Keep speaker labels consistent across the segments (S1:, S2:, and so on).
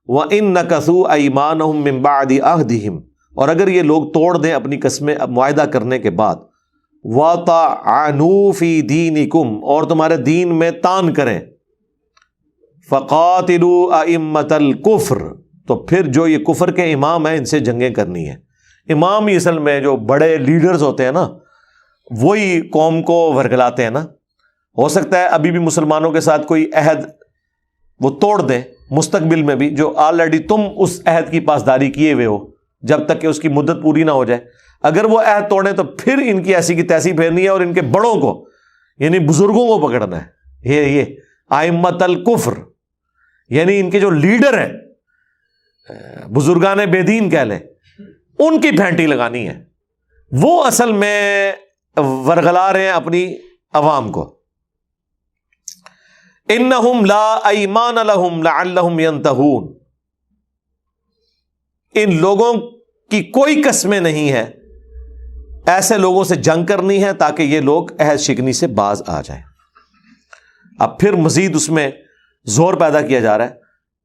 S1: وَإِن نَكَثُوا أَيْمَانَهُم مِّن بَعْدِ عَهْدِهِمْ، اور اگر یہ لوگ توڑ دیں اپنی قسمیں معاہدہ کرنے کے بعد، وَطَعَنُوا فِي دِينِكُمْ، اور تمہارے دین میں طعن کریں، فَقَاتِلُوا أَئِمَّةَ الْكُفْرِ، تو پھر جو یہ کفر کے امام ہیں ان سے جنگیں کرنی ہیں۔ امام ہی اصل میں جو بڑے لیڈرز ہوتے ہیں نا، وہی قوم کو ورگلاتے ہیں نا۔ ہو سکتا ہے ابھی بھی مسلمانوں کے ساتھ کوئی عہد وہ توڑ دیں مستقبل میں بھی، جو آلریڈی تم اس عہد کی پاسداری کیے ہوئے ہو جب تک کہ اس کی مدت پوری نہ ہو جائے۔ اگر وہ عہد توڑیں تو پھر ان کی ایسی کی تیسی پھیرنی ہے اور ان کے بڑوں کو یعنی بزرگوں کو پکڑنا ہے۔ یہ ائمۃ الکفر یعنی ان کے جو لیڈر ہیں، بزرگان بے دین کہہ لیں، ان کی پھینٹی لگانی ہے۔ وہ اصل میں ورگلا رہے ہیں اپنی عوام کو۔ انہم لا ایمان لہم لعلہم ینتہون، ان لوگوں کی کوئی قسمیں نہیں ہے، ایسے لوگوں سے جنگ کرنی ہے تاکہ یہ لوگ عہد شکنی سے باز آ جائیں۔ اب پھر مزید اس میں زور پیدا کیا جا رہا ہے،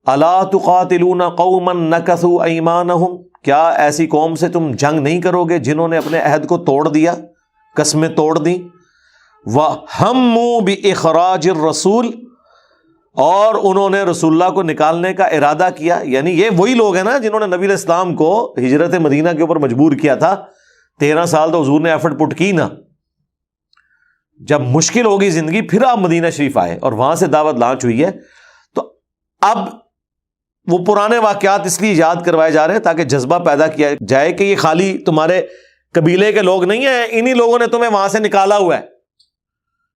S1: الا تقاتلون قوما نکثوا ایمانہم، کیا ایسی قوم سے تم جنگ نہیں کرو گے جنہوں نے اپنے عہد کو توڑ دیا، قسمیں توڑ دی، وہموا باخراج الرسول، اور انہوں نے رسول اللہ کو نکالنے کا ارادہ کیا۔ یعنی یہ وہی لوگ ہیں نا جنہوں نے نبی علیہ السلام کو ہجرت مدینہ کے اوپر مجبور کیا تھا۔ 13 سال تو حضور نے ایفرٹ پٹ کی نا، جب مشکل ہوگی زندگی پھر آپ مدینہ شریف آئے اور وہاں سے دعوت لانچ ہوئی ہے۔ تو اب وہ پرانے واقعات اس لیے یاد کروائے جا رہے ہیں تاکہ جذبہ پیدا کیا جائے کہ یہ خالی تمہارے قبیلے کے لوگ نہیں ہیں، انہی لوگوں نے تمہیں وہاں سے نکالا ہوا ہے۔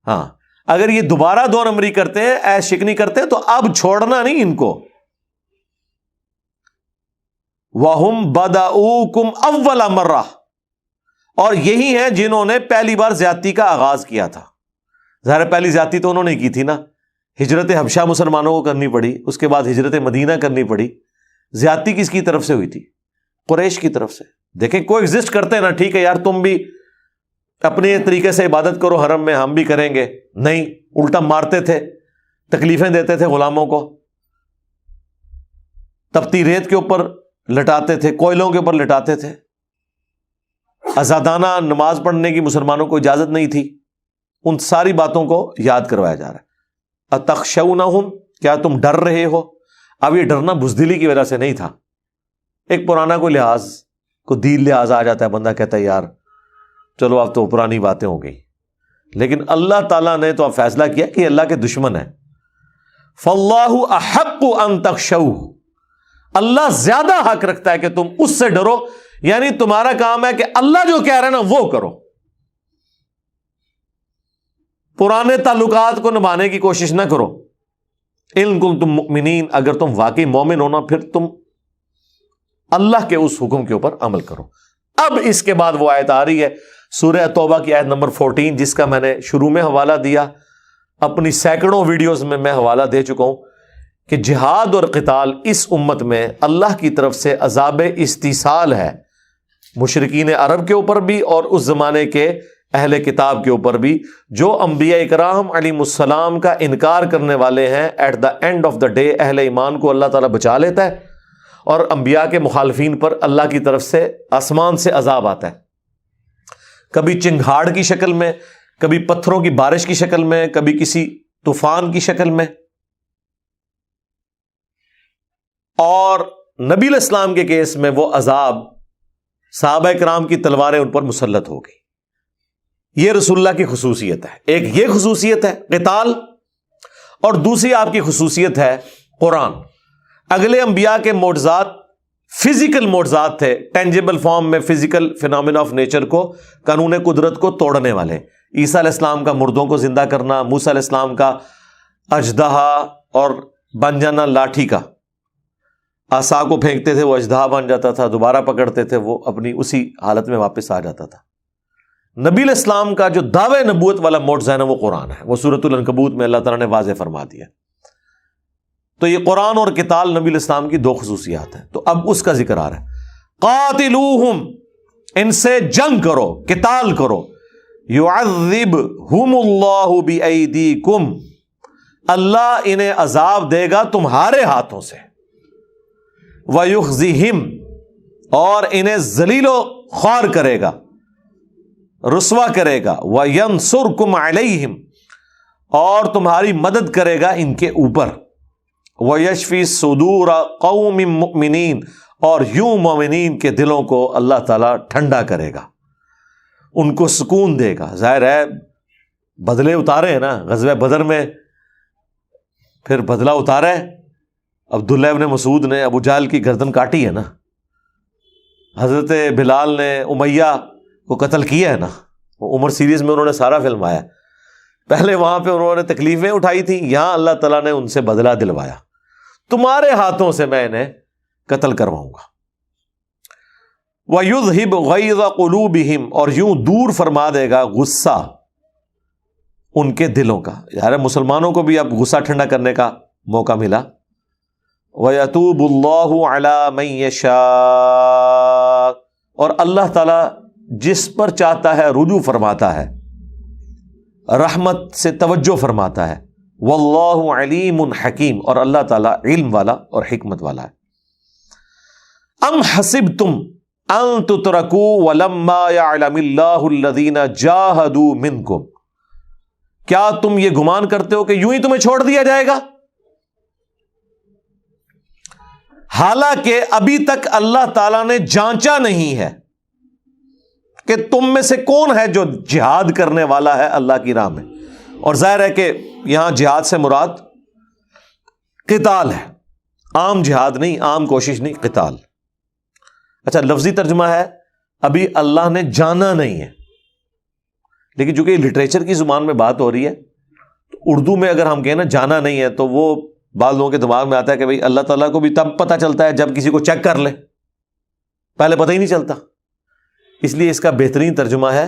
S1: ہاں، اگر یہ دوبارہ 2 نمبری کرتے ہیں، عہد شکنی کرتے ہیں، تو اب چھوڑنا نہیں ان کو۔ وَهُمْ بَدَؤُوكُمْ أَوَّلَ مَرَّةٍ، اور یہی ہیں جنہوں نے پہلی بار زیادتی کا آغاز کیا تھا۔ ظاہر پہلی زیادتی تو انہوں نے کی تھی نا، ہجرت حبشہ مسلمانوں کو کرنی پڑی، اس کے بعد ہجرت مدینہ کرنی پڑی۔ زیادتی کس کی طرف سے ہوئی تھی؟ قریش کی طرف سے۔ دیکھیں کو ایگزسٹ کرتے ہیں نا، ٹھیک ہے یار تم بھی اپنے طریقے سے عبادت کرو حرم میں، ہم بھی کریں گے، نہیں، الٹا مارتے تھے، تکلیفیں دیتے تھے غلاموں کو، تپتی ریت کے اوپر لٹاتے تھے، کوئلوں کے اوپر لٹاتے تھے، آزادانہ نماز پڑھنے کی مسلمانوں کو اجازت نہیں تھی۔ ان ساری باتوں کو یاد کروایا جا رہا ہے۔ اتخشونہم، کیا تم ڈر رہے ہو؟ اب یہ ڈرنا بزدلی کی وجہ سے نہیں تھا، ایک پرانا کوئی لحاظ، کوئی دین لحاظ آ جاتا ہے، بندہ کہتا ہے یار چلو اب تو پرانی باتیں ہو گئی، لیکن اللہ تعالیٰ نے تو اب فیصلہ کیا کہ اللہ کے دشمن ہیں۔ فَاللَّهُ أَحَقُّ أَن تَخْشَوْهُ، اللہ زیادہ حق رکھتا ہے کہ تم اس سے ڈرو، یعنی تمہارا کام ہے کہ اللہ جو کہہ رہے ہیں نا وہ کرو، پرانے تعلقات کو نبھانے کی کوشش نہ کرو۔ ان کنتم مؤمنین، اگر تم واقعی مومن ہونا پھر تم اللہ کے اس حکم کے اوپر عمل کرو۔ اب اس کے بعد وہ آیت آ رہی ہے سورہ توبہ کی آیت نمبر 14، جس کا میں نے شروع میں حوالہ دیا، اپنی سینکڑوں ویڈیوز میں حوالہ دے چکا ہوں کہ جہاد اور قتال اس امت میں اللہ کی طرف سے عذاب استیصال ہے، مشرکین عرب کے اوپر بھی اور اس زمانے کے اہل کتاب کے اوپر بھی، جو انبیاء اکرام علیہ السلام کا انکار کرنے والے ہیں۔ At the end of the day اہل ایمان کو اللہ تعالیٰ بچا لیتا ہے، اور انبیاء کے مخالفین پر اللہ کی طرف سے آسمان سے عذاب آتا ہے، کبھی چنگھاڑ کی شکل میں، کبھی پتھروں کی بارش کی شکل میں، کبھی کسی طوفان کی شکل میں۔ اور نبی علیہ السلام کے کیس میں وہ عذاب صحابہ کرام کی تلواریں ان پر مسلط ہو گئی۔ یہ رسول اللہ کی خصوصیت ہے، ایک یہ خصوصیت ہے قتال، اور دوسری آپ کی خصوصیت ہے قرآن۔ اگلے انبیاء کے معجزات فزیکل معجزات تھے، ٹینجیبل فارم میں فزیکل فینومینا آف نیچر کو، قانون قدرت کو توڑنے والے۔ عیسیٰ علیہ السلام کا مردوں کو زندہ کرنا، موسیٰ علیہ السلام کا اژدہا اور بن جانا لاٹھی کا، عصا کو پھینکتے تھے وہ اژدہا بن جاتا تھا، دوبارہ پکڑتے تھے وہ اپنی اسی حالت میں واپس آ جاتا تھا۔ نبی علیہ السلام کا جو دعوے نبوت والا معجزہ ہے نا وہ قرآن ہے، وہ سورۃ العنکبوت میں اللہ تعالیٰ نے واضح فرما دیا۔ تو یہ قرآن اور قتال نبی علیہ السلام کی 2 خصوصیات ہیں۔ تو اب اس کا ذکر آ رہا ہے، قاتلوہم، ان سے جنگ کرو، قتال کرو، یعذبہم اللہ بایدیکم، اللہ انہیں عذاب دے گا تمہارے ہاتھوں سے۔ وَيُخْزِهِمْ، اور انہیں ذلیل و خوار کرے گا، رسوا کرے گا، وَيَنْصُرْكُمْ عَلَيْهِمْ، اور تمہاری مدد کرے گا ان کے اوپر، وَيَشْفِي صُدُورَ قَوْمٍ مُؤْمِنِينَ، اور یوں مومنین کے دلوں کو اللہ تعالیٰ ٹھنڈا کرے گا، ان کو سکون دے گا۔ ظاہر ہے بدلے اتارے ہیں نا غزوہ بدر میں، پھر بدلہ اتارا ہے، عبداللہ ابن مسعود نے ابو جہل کی گردن کاٹی ہے نا، حضرت بلال نے امیہ کو قتل کیا ہے نا، عمر سیریز میں انہوں نے سارا فلمایا۔ پہلے وہاں پہ انہوں نے تکلیفیں اٹھائی تھیں، یہاں اللہ تعالیٰ نے ان سے بدلہ دلوایا، تمہارے ہاتھوں سے میں انہیں قتل کرواؤں گا۔ وَيُذْهِبْ غَيْظَ قُلُوبِهِمْ، اور یوں دور فرما دے گا غصہ ان کے دلوں کا۔ یار مسلمانوں کو بھی اب غصہ ٹھنڈا کرنے کا موقع ملا۔ وَيَتُوبُ اللَّهُ عَلَى مَن يَشَاءُ، اور اللہ تعالیٰ جس پر چاہتا ہے رجوع فرماتا ہے، رحمت سے توجہ فرماتا ہے۔ وَاللَّهُ عَلِيمٌ حَكِيمٌ، اور اللہ تعالیٰ علم والا اور حکمت والا ہے۔ ام حسبتم ان تترکوا ولما يعلم اللہ الذین جاہدوا منکم، کیا تم یہ گمان کرتے ہو کہ یوں ہی تمہیں چھوڑ دیا جائے گا؟ حالانکہ ابھی تک اللہ تعالیٰ نے جانچا نہیں ہے کہ تم میں سے کون ہے جو جہاد کرنے والا ہے اللہ کی راہ میں۔ اور ظاہر ہے کہ یہاں جہاد سے مراد قتال ہے، عام جہاد نہیں، عام کوشش نہیں، قتال۔ اچھا لفظی ترجمہ ہے ابھی اللہ نے جانا نہیں ہے، لیکن چونکہ لٹریچر کی زبان میں بات ہو رہی ہے تو اردو میں اگر ہم کہیں نا جانا نہیں ہے تو وہ بعض لوگوں کے دماغ میں آتا ہے کہ بھئی اللہ تعالیٰ کو بھی تب پتہ چلتا ہے جب کسی کو چیک کر لے، پہلے پتہ ہی نہیں چلتا۔ اس لیے اس کا بہترین ترجمہ ہے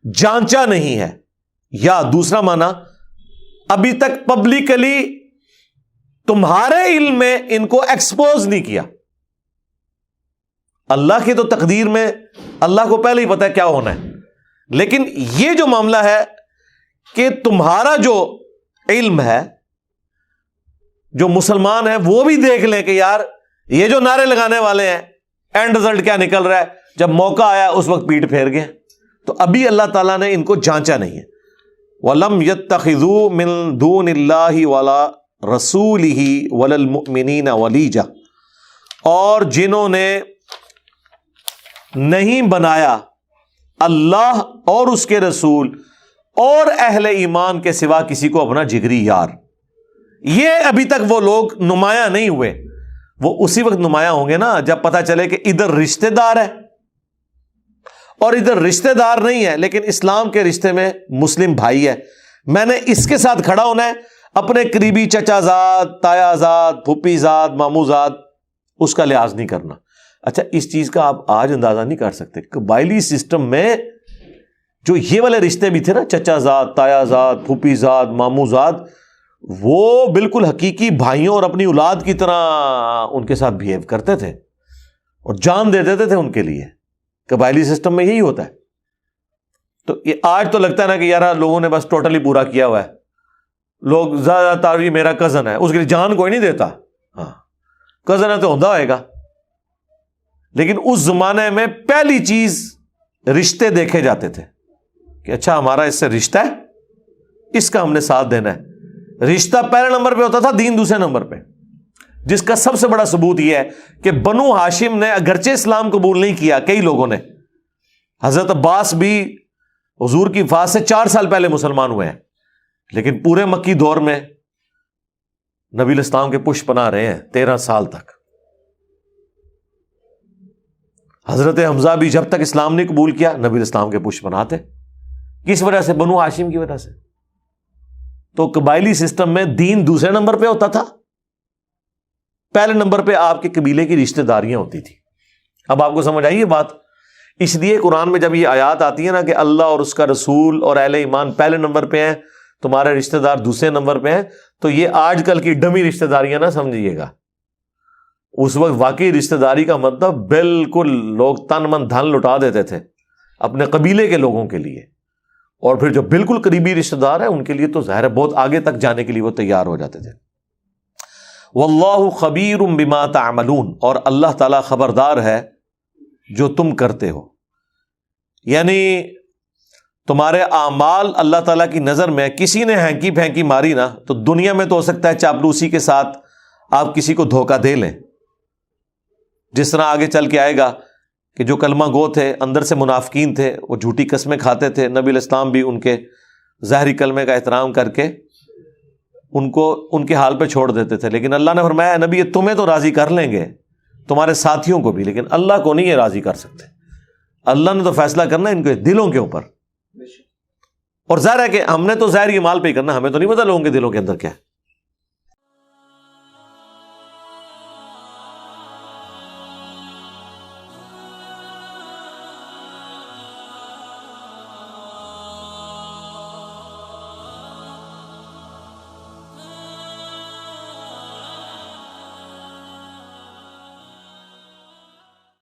S1: جانچا نہیں ہے، یا دوسرا معنی ابھی تک پبلکلی تمہارے علم میں ان کو ایکسپوز نہیں کیا۔ اللہ کی تو تقدیر میں اللہ کو پہلے ہی پتا ہے کیا ہونا ہے، لیکن یہ جو معاملہ ہے کہ تمہارا جو علم ہے، جو مسلمان ہیں وہ بھی دیکھ لیں کہ یار یہ جو نعرے لگانے والے ہیں اینڈ رزلٹ کیا نکل رہا ہے، جب موقع آیا اس وقت پیٹ پھیر گئے۔ تو ابھی اللہ تعالیٰ نے ان کو جانچا نہیں ہے۔ وَلَمْ يَتَّخِذُوا مِن دُونِ اللَّهِ وَلَا رَسُولِهِ وَلَا الْمُؤْمِنِينَ وَلِيجًا، اور جنہوں نے نہیں بنایا اللہ اور اس کے رسول اور اہل ایمان کے سوا کسی کو اپنا جگری یار، یہ ابھی تک وہ لوگ نمایاں نہیں ہوئے۔ وہ اسی وقت نمایاں ہوں گے نا جب پتہ چلے کہ ادھر رشتہ دار ہے اور ادھر رشتہ دار نہیں ہے، لیکن اسلام کے رشتے میں مسلم بھائی ہے، میں نے اس کے ساتھ کھڑا ہونا ہے، اپنے قریبی چچا زاد، تایا زاد، پھوپھی زاد، مامو زاد، اس کا لحاظ نہیں کرنا۔ اچھا اس چیز کا آپ آج اندازہ نہیں کر سکتے، قبائلی سسٹم میں جو یہ والے رشتے بھی تھے نا، چچا زاد، تایا زاد، پھوپھی زاد، مامو زاد، وہ بالکل حقیقی بھائیوں اور اپنی اولاد کی طرح ان کے ساتھ بہیو کرتے تھے اور جان دے دیتے تھے ان کے لیے۔ قبائلی سسٹم میں یہی ہوتا ہے۔ تو یہ آج تو لگتا ہے نا کہ یار لوگوں نے بس ٹوٹلی پورا کیا ہوا ہے، لوگ زیادہ تر یہ میرا کزن ہے، اس کے لیے جان کوئی نہیں دیتا، ہاں کزن ہے تو ہوتا ہوئے گا۔ لیکن اس زمانے میں پہلی چیز رشتے دیکھے جاتے تھے کہ اچھا ہمارا اس سے رشتہ ہے، اس کا ہم نے ساتھ دینا ہے۔ رشتہ پہلے نمبر پہ ہوتا تھا، دین دوسرے نمبر پہ، جس کا سب سے بڑا ثبوت یہ ہے کہ بنو ہاشم نے اگرچہ اسلام قبول نہیں کیا، کئی لوگوں نے، حضرت عباس بھی حضور کی وفات سے 4 سال پہلے مسلمان ہوئے ہیں، لیکن پورے مکی دور میں نبی الاسلام کے پشت پناہ رہے ہیں 13 سال تک۔ حضرت حمزہ بھی جب تک اسلام نہیں قبول کیا نبی الاسلام کے پشت پناہ تھے۔ کس وجہ سے؟ بنو ہاشم کی وجہ سے۔ تو قبائلی سسٹم میں دین دوسرے نمبر پہ ہوتا تھا، پہلے نمبر پہ آپ کے قبیلے کی رشتہ داریاں ہوتی تھی۔ اب آپ کو سمجھ آئی یہ بات؟ اس لیے قرآن میں جب یہ آیات آتی ہے نا کہ اللہ اور اس کا رسول اور اہل ایمان پہلے نمبر پہ ہیں، تمہارے رشتہ دار دوسرے نمبر پہ ہیں، تو یہ آج کل کی ڈمی رشتہ داریاں نہ سمجھیے گا۔ اس وقت واقعی رشتہ داری کا مطلب بالکل لوگ تن من دھن لٹا دیتے تھے اپنے قبیلے کے لوگوں کے لیے، اور پھر جو بالکل قریبی رشتہ دار ہیں ان کے لیے تو ظاہر ہے بہت آگے تک جانے کے لیے وہ تیار ہو جاتے تھے۔ واللہ خبیر بما تعملون، اور اللہ تعالیٰ خبردار ہے جو تم کرتے ہو. یعنی تمہارے اعمال اللہ تعالیٰ کی نظر میں کسی نے ہینکی پھینکی ماری نا تو دنیا میں تو ہو سکتا ہے چاپلوسی کے ساتھ آپ کسی کو دھوکہ دے لیں، جس طرح آگے چل کے آئے گا کہ جو کلمہ گو تھے، اندر سے منافقین تھے، وہ جھوٹی قسمیں کھاتے تھے. نبی علیہ السلام بھی ان کے ظاہری کلمے کا احترام کر کے ان کو ان کے حال پہ چھوڑ دیتے تھے. لیکن اللہ نے فرمایا نبی یہ تمہیں تو راضی کر لیں گے، تمہارے ساتھیوں کو بھی، لیکن اللہ کو نہیں یہ راضی کر سکتے. اللہ نے تو فیصلہ کرنا ہے ان کے دلوں کے اوپر. اور ظاہر ہے کہ ہم نے تو ظاہر یہ مال پہ ہی کرنا، ہمیں تو نہیں پتا لوگوں کے دلوں کے اندر کیا ہے.